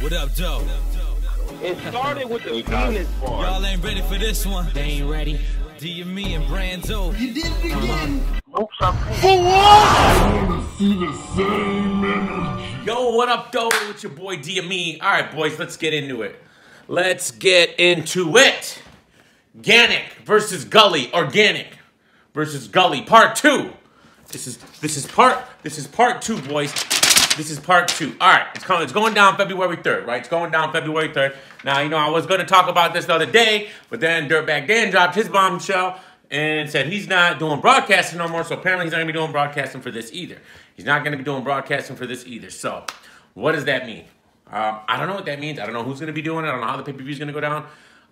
What up, Joe? It started with the penis part. Y'all ain't ready for this one. They ain't ready. D and me and Brando. You did it again. For what? Yo, what up, though? It's your boy D and me. All right, boys, let's get into it. Let's get into it. Ganik versus Gully, or Ganik versus Gully, part 2. This is part 2, boys. This is part 2. All right, it's going down February 3rd, right? It's going down February 3rd. Now, you know, I was going to talk about this the other day, but then Dirtbag Dan dropped his bombshell and said he's not doing broadcasting no more, so apparently he's not going to be doing broadcasting for this either. He's not going to be doing broadcasting for this either. So, what does that mean? I don't know what that means. I don't know who's going to be doing it. I don't know how the pay-per-view is going to go down.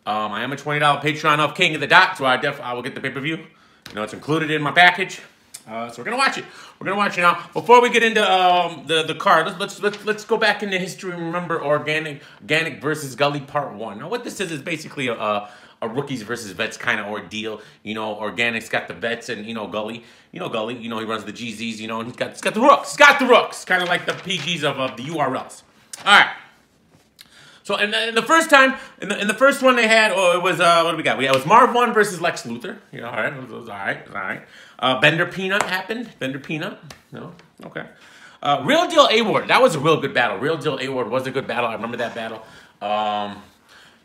I am a $20 Patreon of King of the Dot, so I will get the pay-per-view. You know, it's included in my package. So we're gonna watch it. We're gonna watch it now. Before we get into the card, let's go back into history and remember Ganik versus Gully Part 1. Now, what this is basically a rookies versus vets kind of ordeal. You know, Ganik's got the vets, and you know Gully, he runs the GZs. You know, and he's got the rooks. He's got the rooks, kind of like the PGs of the URLs. All right. So, and the first time, in the first one they had, it was, what do we got? It was Marv 1 versus Lex Luthor. You know, all right, it was all right. Bender Peanut happened. Bender Peanut, no, okay. Real Deal A-Ward, that was a real good battle. Real Deal A-Ward was a good battle. I remember that battle.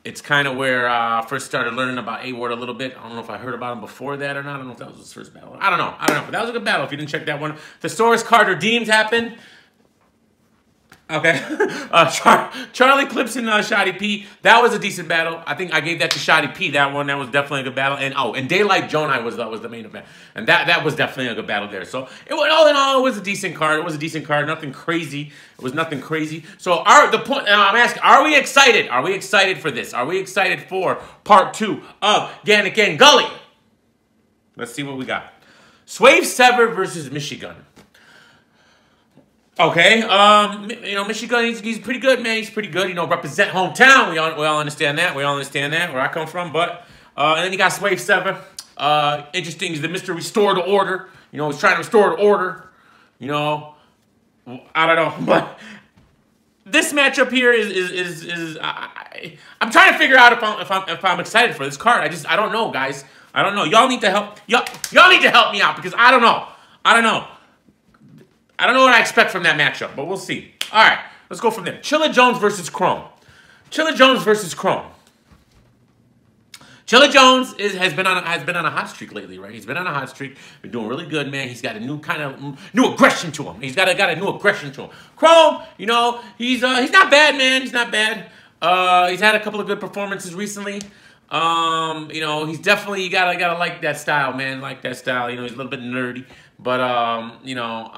It's kind of where I first started learning about A-Ward a little bit. I don't know if I heard about him before that or not. I don't know if that was his first battle. I don't know, but that was a good battle if you didn't check that one. Thesaurus Carter Deems happened. Okay, Charlie Clips and Shoddy P. That was a decent battle. I think I gave that to Shoddy P. That one, that was definitely a good battle. And Daylight Jonai was the main event, and that was definitely a good battle there. So all in all, it was a decent card. It was a decent card. Nothing crazy. It was nothing crazy. So I'm asking, are we excited? Are we excited for this? Are we excited for part 2 of Ganik and Gully? Let's see what we got. Swave Sever versus Michigan. Okay, you know, Michigan, he's pretty good, man. He's pretty good. You know, represent hometown. We all understand that. We all understand that, where I come from. But, and then you got Swave 7. Interesting is the Mr. Restore to Order. You know, he's trying to restore to order. You know, I don't know. But this matchup here I'm trying to figure out if I'm excited for this card. I don't know, guys. I don't know. Y'all need to help. Y'all need to help me out, because I don't know. I don't know what I expect from that matchup, but we'll see. All right, let's go from there. Chilla Jones versus Chrome. Chilla Jones versus Chrome. Chilla Jones has been on a hot streak lately, right? He's been on a hot streak. Been doing really good, man. He's got a new aggression to him. He's got a new aggression to him. Chrome, you know, he's not bad, man. He's not bad. He's had a couple of good performances recently. You know, he's definitely, you gotta like that style, man. Like that style. You know, he's a little bit nerdy. But you know,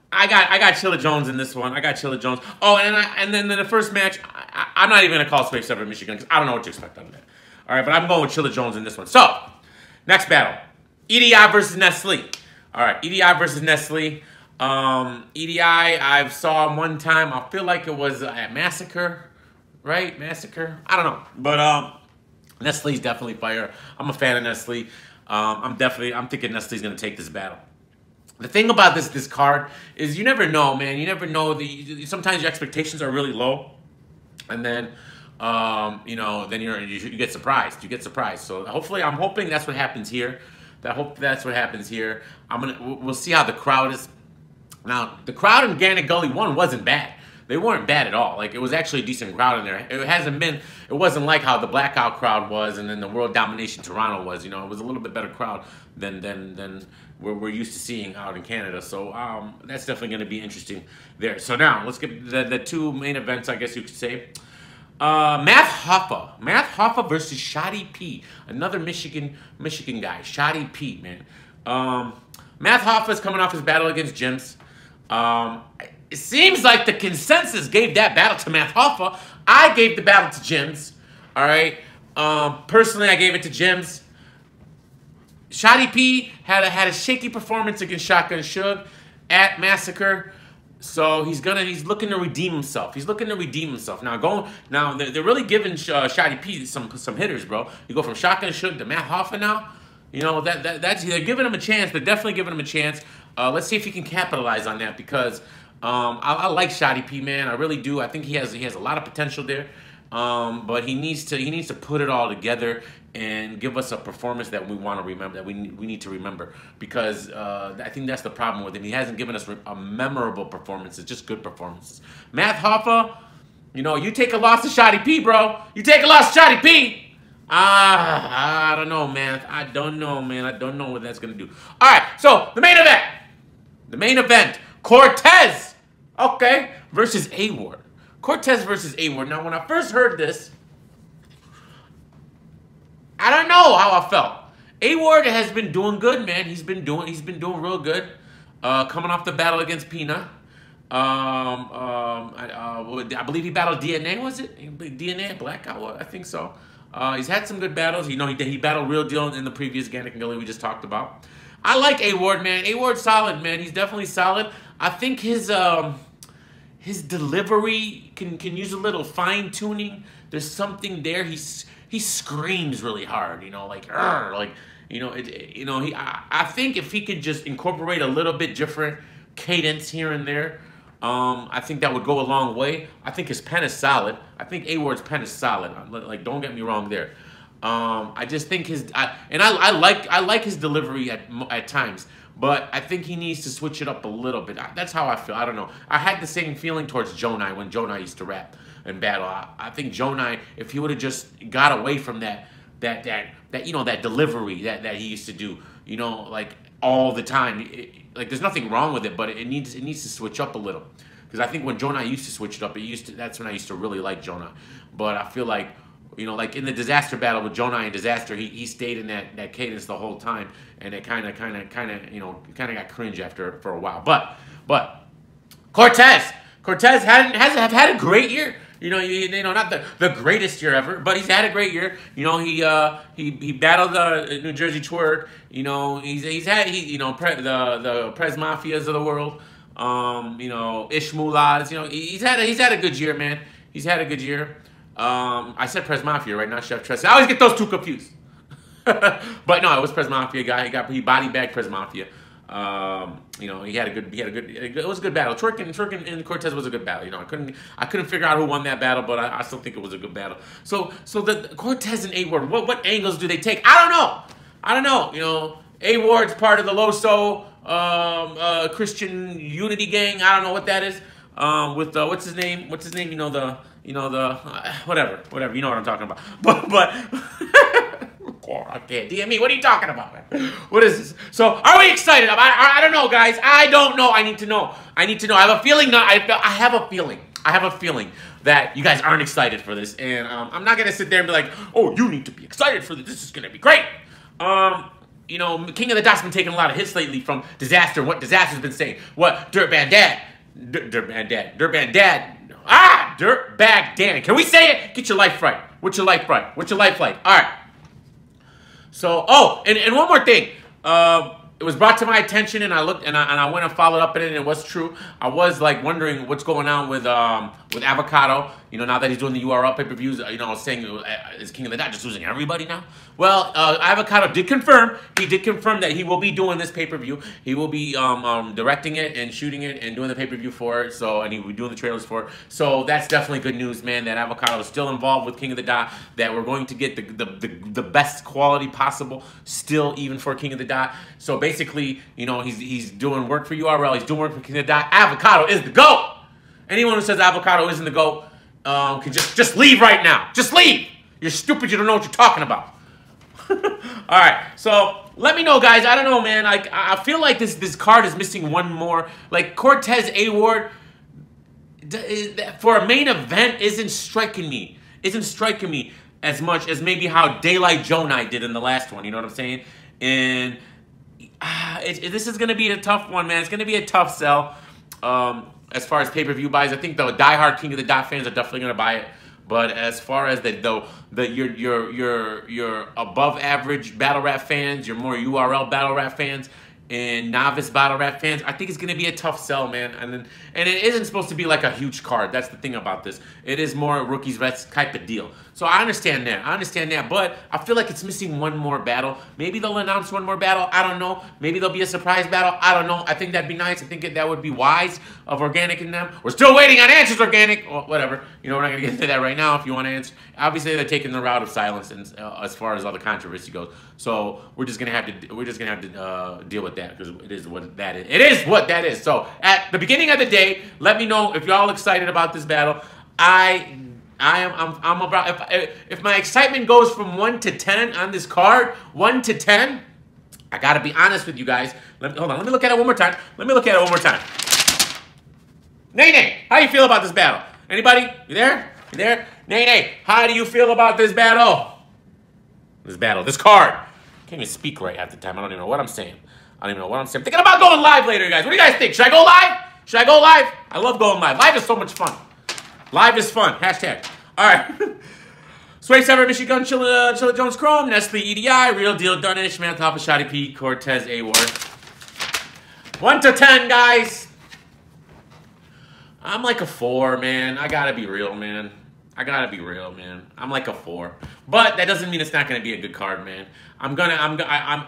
I got Chilla Jones in this one. I got Chilla Jones. Oh, and then in the first match, I'm not even gonna call Swave 7 Michigan, because I don't know what to expect out of that. All right, but I'm going with Chilla Jones in this one. So, next battle, EDI versus Nestle. All right, EDI versus Nestle. EDI, I saw him one time. I feel like it was at Massacre, right? Massacre. I don't know, but Nestle's definitely fire. I'm a fan of Nestle. I'm thinking Nestle's gonna take this battle. The thing about this card is you never know, man. You never know. Sometimes your expectations are really low, and then you know, then you get surprised. You get surprised. So hopefully, I'm hoping that's what happens here. That's what happens here. We'll see how the crowd is. Now, the crowd in Ganik Gully 1 wasn't bad. They weren't bad at all. Like, it was actually a decent crowd in there. It wasn't like how the Blackout crowd was and then the World Domination Toronto was. You know, it was a little bit better crowd than we're used to seeing out in Canada. So that's definitely going to be interesting there. So now, let's get the two main events, I guess you could say. Math Hoffa versus Shoddy P. Another Michigan guy. Shoddy P, man. Math Hoffa is coming off his battle against Jims. It seems like the consensus gave that battle to Math Hoffa. I gave the battle to Jims. All right. Personally, I gave it to Jims. Shoddy P had a shaky performance against Shotgun Suge at Massacre. So he's looking to redeem himself. He's looking to redeem himself. Now they're really giving Shoddy P some hitters, bro. You go from Shotgun Suge to Matt Hoffa now. You know that's they're giving him a chance. They're definitely giving him a chance. Let's see if he can capitalize on that, because I like Shotty P, man. I really do. I think he has a lot of potential there. But he needs to put it all together and give us a performance that we want to remember, that we need to remember, because I think that's the problem with him. He hasn't given us a memorable performance. It's just good performances. Matt Hoffa, you know, you take a loss to Shotty P, bro. You take a loss to Shotty P. I don't know, man. I don't know, man. I don't know what that's gonna do. All right, so the main event. The main event. Cortez, okay, versus A-Ward. Cortez versus A-Ward. Now, when I first heard this, I don't know how I felt. A-Ward has been doing good, man. He's been doing real good. Coming off the battle against Pina. I believe he battled DNA, was it? DNA, Blackout, I think so. He's had some good battles. You know, he battled Real Deal in the previous Ganik and Gully we just talked about. I like A-Ward, man. A-Ward's solid, man. He's definitely solid. I think his delivery can use a little fine tuning. There's something there. He screams really hard, you know, like you know, I think if he could just incorporate a little bit different cadence here and there, I think that would go a long way. I think his pen is solid. I think A-Ward's pen is solid. Like, don't get me wrong there. I just think I like his delivery at times, but I think he needs to switch it up a little bit. That's how I feel. I don't know. I had the same feeling towards Jonai when Jonai used to rap and battle. I think Jonai, if he would have just got away from that you know, that delivery that he used to do, you know, like all the time. Like, there's nothing wrong with it, but it needs to switch up a little. Because I think when Jonai used to switch it up, that's when I used to really like Jonai. But I feel like, you know, like in the Disaster battle with Jonai and Disaster, he stayed in that cadence the whole time, and it kind of you know, got cringe for a while. But Cortez has had a great year. You know, not the greatest year ever, but he's had a great year. You know, he battled the New Jersey Twerk. You know, he's had the Prez Mafias of the world. You know, Ish Mullahs. You know, he's had a good year, man. He's had a good year. I said Prez Mafia, right? Not Chef Tress. I always get those two confused. But no, it was Prez Mafia guy. He body bagged Prez Mafia. You know, it was a good battle. Twerk and Cortez was a good battle. You know, I couldn't figure out who won that battle, but I still think it was a good battle. So the Cortez and A-Ward, what angles do they take? I don't know. You know, A-Ward's part of the Loso Christian Unity gang. I don't know what that is. With what's his name? You know the whatever. You know what I'm talking about. But I can't. DM what are you talking about, man? What is this? So, are we excited? I don't know, guys. I don't know. I need to know. I have a feeling. I have a feeling that you guys aren't excited for this, and I'm not gonna sit there and be like, "Oh, you need to be excited for this. This is gonna be great." You know, King of the Dot's been taking a lot of hits lately from Disaster. What Disaster's been saying? What Dirtbag Dad? Dirtbag Dad. Dirtbag Dan. Can we say it? Get your life right. What's your life right? What's your life like? All right. So, and one more thing. It was brought to my attention, and I looked, and I went and followed up on it, and it was true. I was like wondering what's going on with Avocado. You know, now that he's doing the URL pay-per-views, you know, I was saying, is King of the Dot just losing everybody now? Well, Avocado did confirm. He did confirm that he will be doing this pay-per-view. He will be directing it and shooting it and doing the pay-per-view for it. So, and he will be doing the trailers for it. So that's definitely good news, man. That Avocado is still involved with King of the Dot. That we're going to get the best quality possible still, even for King of the Dot. So basically, you know, he's doing work for URL. He's doing work for King of the Dot. Avocado is the GOAT. Anyone who says Avocado isn't the GOAT can just leave right now. Just leave. You're stupid. You don't know what you're talking about. All right. So let me know, guys. I don't know, man. I feel like this card is missing one more. Like Cortez A-Ward for a main event isn't striking me. As much as maybe how Daylight Jonai did in the last one. You know what I'm saying? And this is going to be a tough one, man. It's going to be a tough sell. As far as pay-per-view buys, I think the diehard King of the Dot fans are definitely going to buy it. But as far as your above average battle rap fans, your more URL battle rap fans, and novice battle rap fans, I think it's going to be a tough sell, man. And it isn't supposed to be like a huge card. That's the thing about this. It is more rookies, vets type of deal. So I understand that. But I feel like it's missing one more battle. Maybe they'll announce one more battle. I don't know. Maybe there'll be a surprise battle. I don't know. I think that'd be nice. I think that would be wise of Organic and them. We're still waiting on answers, Organic. Or whatever. You know, we're not going to get into that right now if you want to answer. Obviously, they're taking the route of silence and, as far as all the controversy goes. So we're just gonna have to deal with that because it is what that is. It is what that is. So at the beginning of the day, let me know if you're all excited about this battle. I'm about if my excitement goes from 1 to 10 on this card, 1 to 10. I gotta be honest with you guys. Hold on. Let me look at it one more time. Nay, how you feel about this battle? Anybody? You there? You there? Nay, how do you feel about this battle? This card. Can't even speak right half the time. I don't even know what I'm saying. I'm thinking about going live later, guys. What do you guys think? Should I go live? I love going live. Live is so much fun. Live is fun. Hashtag. All right. Sway Sever, Michigan, Chilla Jones Chrome, Nestle EDI, Real Deal Dunish, Mantapa Shotty Pete, Cortez A-War. 1 to 10, guys. I'm like a 4, man. I gotta be real, man. I'm like a 4, but that doesn't mean it's not gonna be a good card, man.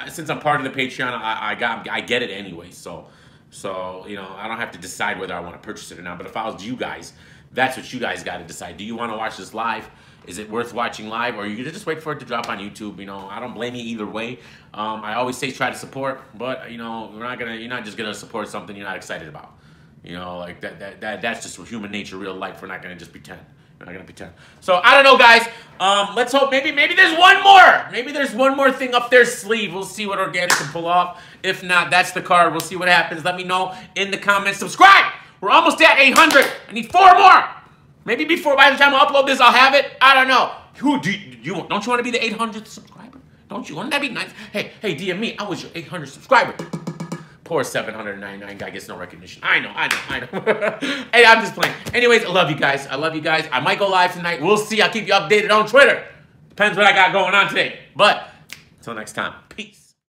Since I'm part of the Patreon, I get it anyway. So you know, I don't have to decide whether I want to purchase it or not. But if I was you guys, that's what you guys got to decide. Do you want to watch this live? Is it worth watching live, or you can just wait for it to drop on YouTube? You know, I don't blame you either way. I always say try to support, but you know, you're not just gonna support something you're not excited about. You know, like that's just human nature, real life. We're not gonna just pretend. So I don't know, guys. Let's hope maybe there's one more. Maybe there's one more thing up their sleeve. We'll see what Organic can pull off. If not, that's the card. We'll see what happens. Let me know in the comments. Subscribe. We're almost at 800. I need 4 more. Maybe by the time I upload this, I'll have it. I don't know. Don't you want to be the 800th subscriber? Don't you? Wouldn't that be nice? Hey, DM me. I was your 800th subscriber. Poor 799 guy gets no recognition. I know. Hey, I'm just playing. Anyways, I love you guys. I might go live tonight. We'll see. I'll keep you updated on Twitter. Depends what I got going on today. But until next time, peace.